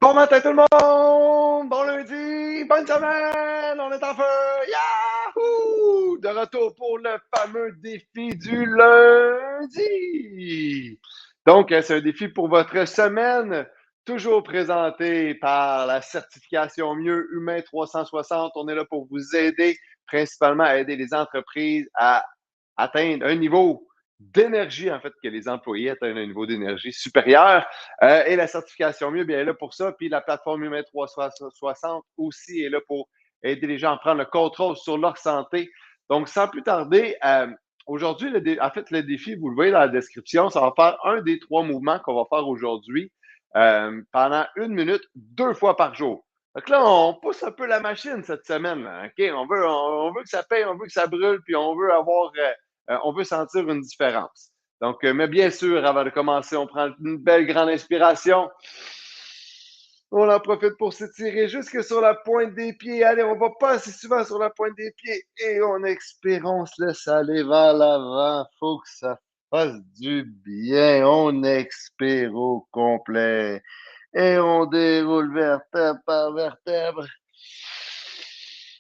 Bon matin tout le monde! Bon lundi! Bonne semaine! On est en feu! Yahoo! De retour pour le fameux défi du lundi! Donc, c'est un défi pour votre semaine, toujours présenté par la certification Mieux Humain 360. On est là pour vous aider, principalement à aider les entreprises à atteindre un niveau d'énergie, en fait, que les employés atteignent un niveau d'énergie supérieur. Et la certification Mieux, bien, est là pour ça. Puis la plateforme Humain 360 aussi est là pour aider les gens à prendre le contrôle sur leur santé. Donc, sans plus tarder, aujourd'hui, en fait, le défi, vous le voyez dans la description, ça va faire un des 3 mouvements qu'on va faire aujourd'hui pendant 1 minute, 2 fois par jour. Donc là, on pousse un peu la machine cette semaine. OK? On veut que ça paye, on veut que ça brûle, puis on veut sentir une différence. Donc, mais bien sûr, avant de commencer, on prend une belle grande inspiration. On en profite pour s'étirer jusque sur la pointe des pieds. Allez, on va pas assez souvent sur la pointe des pieds. Et on expire, on se laisse aller vers l'avant. Faut que ça fasse du bien. On expire au complet. Et on déroule vertèbre par vertèbre.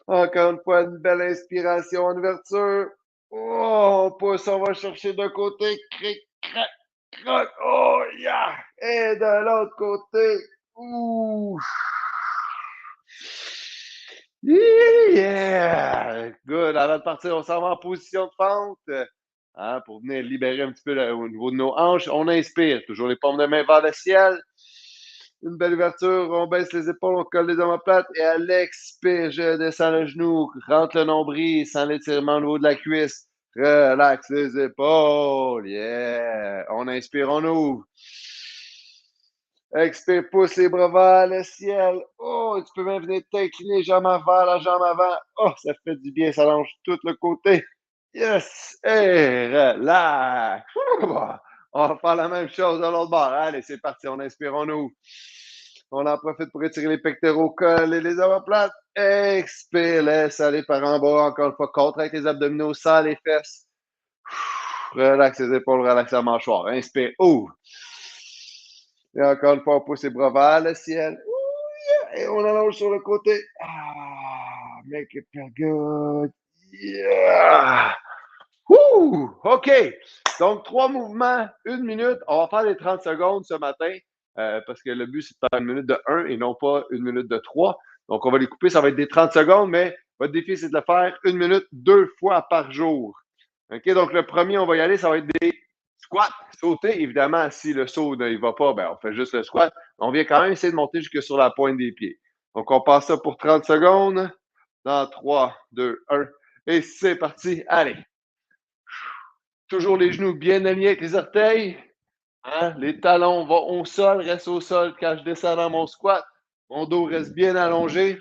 Encore une fois, une belle inspiration en ouverture. Oh, on pousse, on va chercher d'un côté. Cric, crac, croc. Oh, yeah! Et de l'autre côté. Ouh! Yeah! Good. Avant de partir, on s'en va en position de fente. Pour venir libérer un petit peu au niveau de nos hanches. On inspire. Toujours les paumes de main vers le ciel. Une belle ouverture, on baisse les épaules, on colle les omoplates et à l'expire, je descends le genou, rentre le nombril sans l'étirement au niveau de la cuisse. Relaxe les épaules, yeah! On inspire, on ouvre. Expire, pousse les bras vers le ciel. Oh, tu peux même venir t'incliner, jambe avant, la jambe avant. Oh, ça fait du bien, ça longe tout le côté. Yes! Et relax. On va faire la même chose de l'autre bord. Allez, c'est parti, on inspire, on ouvre. On en profite pour étirer les pectoraux, coller les omoplates. Expire, laisse aller par en bas, encore une fois, contre avec les abdominaux, sans les fesses. Relaxe les épaules, relaxe la mâchoire. Inspire, ouvre. Et encore une fois, on pousse les bras vers le ciel. Et on allonge sur le côté. Make it feel good. Yeah! OK. Donc, 3 mouvements, 1 minute. On va faire les 30 secondes ce matin parce que le but, c'est de faire 1 minute de 1 et non pas 1 minute de 3. Donc, on va les couper. Ça va être des 30 secondes, mais votre défi, c'est de le faire 1 minute 2 fois par jour. OK. Donc, le premier, on va y aller. Ça va être des squats. Sauter, évidemment, si le saut ne va pas, ben, on fait juste le squat. On vient quand même essayer de monter jusque sur la pointe des pieds. Donc, on passe ça pour 30 secondes. Dans 3, 2, 1. Et c'est parti. Allez. Toujours les genoux bien alignés avec les orteils. Hein? Les talons vont au sol, restent au sol quand je descends dans mon squat. Mon dos reste bien allongé.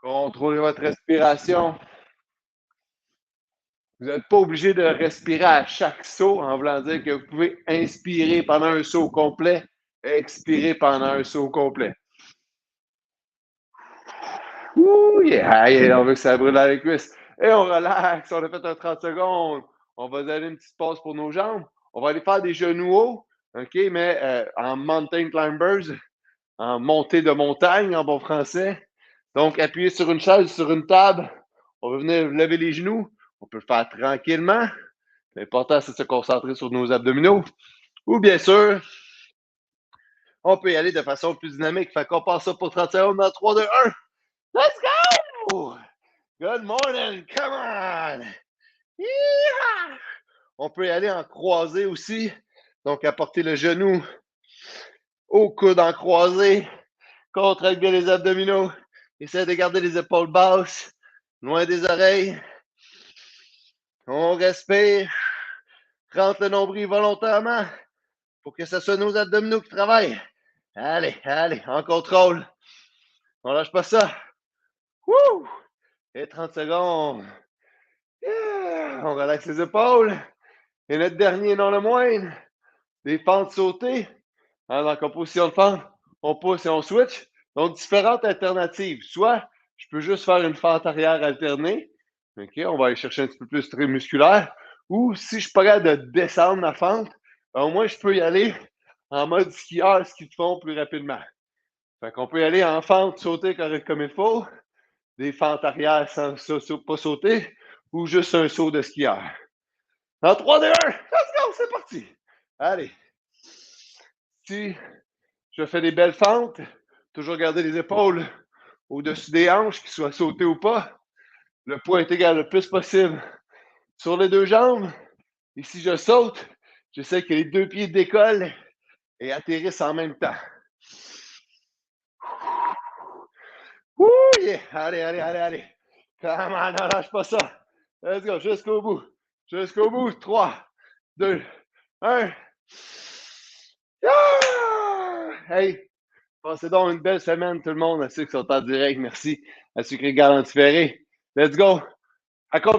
Contrôlez votre respiration. Vous n'êtes pas obligé de respirer à chaque saut en voulant dire que vous pouvez inspirer pendant un saut complet, expirer pendant un saut complet. Ouh, yeah, on veut que ça brûle dans les cuisses. Et on relaxe, on a fait un 30 secondes. On va donner une petite pause pour nos jambes. On va aller faire des genoux hauts, OK, mais en mountain climbers, en montée de montagne en bon français. Donc, appuyer sur une chaise, sur une table. On va venir lever les genoux. On peut le faire tranquillement. L'important, c'est de se concentrer sur nos abdominaux. Ou bien sûr, on peut y aller de façon plus dynamique. Fait qu'on passe ça pour 30 secondes dans 3, 2, 1. Let's go! Good morning! Come on! Yeah! On peut y aller en croisé aussi. Donc, apporter le genou au coude en croisé. Contracte bien les abdominaux. Essaie de garder les épaules basses, loin des oreilles. On respire. Rentre le nombril volontairement pour que ce soit nos abdominaux qui travaillent. Allez, allez, en contrôle. On lâche pas ça. Wouh! Et 30 secondes. Yeah! On relaxe les épaules. Et notre dernier, non le moindre, des fentes sautées. Hein, donc, en position de fente, on pousse et on switch. Donc, différentes alternatives. Soit, je peux juste faire une fente arrière alternée. OK, on va aller chercher un petit peu plus de musculaire. Ou si je suis pas capable de descendre ma fente, au moins, je peux y aller en mode skieur, ski de fond plus rapidement. Fait qu'on peut y aller en fente, sauter comme il faut, des fentes arrière sans pas sauter, ou juste un saut de skieur. En 3, 2, 1, let's go, c'est parti! Allez. Si je fais des belles fentes, toujours garder les épaules au-dessus des hanches, qu'ils soient sautées ou pas. Le poids est égal le plus possible sur les deux jambes. Et si je saute, j'essaie que les deux pieds décollent et atterrissent en même temps. Ouh, yeah! Allez, allez, allez, allez. Come on, non, lâche pas ça. Let's go, jusqu'au bout. Jusqu'au bout. 3, 2, 1. Yeah! Hey, passez donc une belle semaine, tout le monde. À ceux qui sont en direct, merci. À ceux qui regardent en différé. Let's go. À